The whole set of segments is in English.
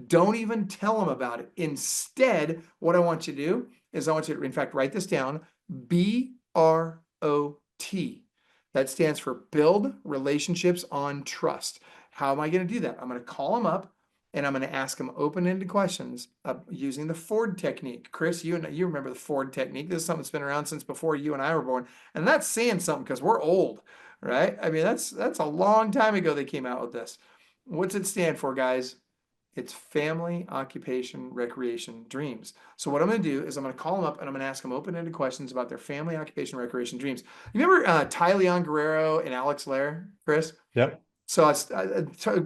Don't even tell them about it. Instead, what I want you to do is I want you to, in fact, write this down, BROT. That stands for Build Relationships on Trust. How am I going to do that? I'm going to call them up and I'm going to ask them open-ended questions using the Ford technique. Chris, you remember the Ford technique. This is something that's been around since before you and I were born. And that's saying something because we're old, right? I mean, that's a long time ago they came out with this. What's it stand for, guys? It's family, occupation, recreation, dreams. So what I'm going to do is I'm going to call them up and I'm going to ask them open-ended questions about their family, occupation, recreation, dreams. You remember Ty Leon Guerrero and Alex Lair, Chris? Yep. So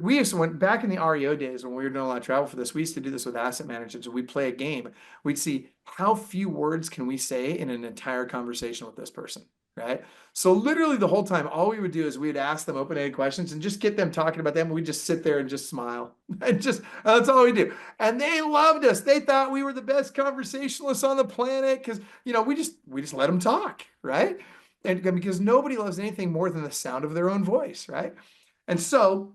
we used to, went back in the REO days when we were doing a lot of travel for this, we used to do this with asset managers. We'd play a game. We'd see how few words can we say in an entire conversation with this person, right? So literally the whole time, all we would do is we'd ask them open-ended questions and just get them talking about them. We'd just sit there and just smile. And just, that's all we do. And they loved us. They thought we were the best conversationalists on the planet because, we just let them talk, right? And because nobody loves anything more than the sound of their own voice, right? And so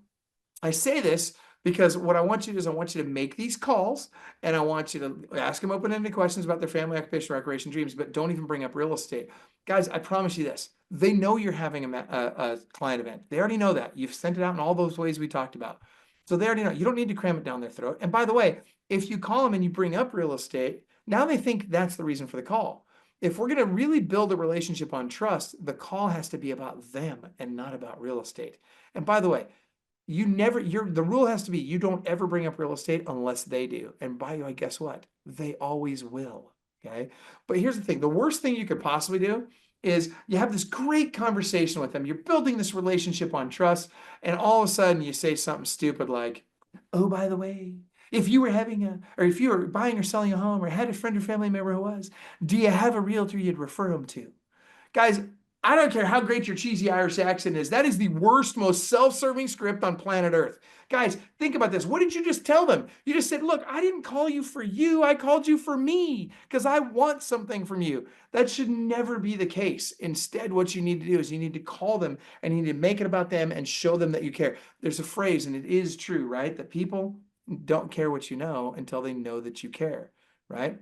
I say this because what I want you to do is I want you to make these calls and I want you to ask them open-ended questions about their family, occupation, recreation, dreams, but don't even bring up real estate. Guys, I promise you this. They know you're having a client event. They already know that. You've sent it out in all those ways we talked about. So they already know. You don't need to cram it down their throat. And by the way, if you call them and you bring up real estate, now they think that's the reason for the call. If we're going to really build a relationship on trust, the call has to be about them and not about real estate. And by the way, the rule has to be you don't ever bring up real estate unless they do. And by the way, guess what? They always will. Okay. But here's the thing. The worst thing you could possibly do is you have this great conversation with them. You're building this relationship on trust. And all of a sudden you say something stupid like, oh, by the way, if you were buying or selling a home or had a friend or family member who was, do you have a realtor you'd refer them to? Guys, I don't care how great your cheesy Irish accent is. That is the worst, most self-serving script on planet Earth. Guys, think about this. What did you just tell them? You just said, look, I didn't call you for you. I called you for me because I want something from you. That should never be the case. Instead, what you need to do is you need to call them and you need to make it about them and show them that you care. There's a phrase, and it is true, right? That people don't care what you know until they know that you care, right?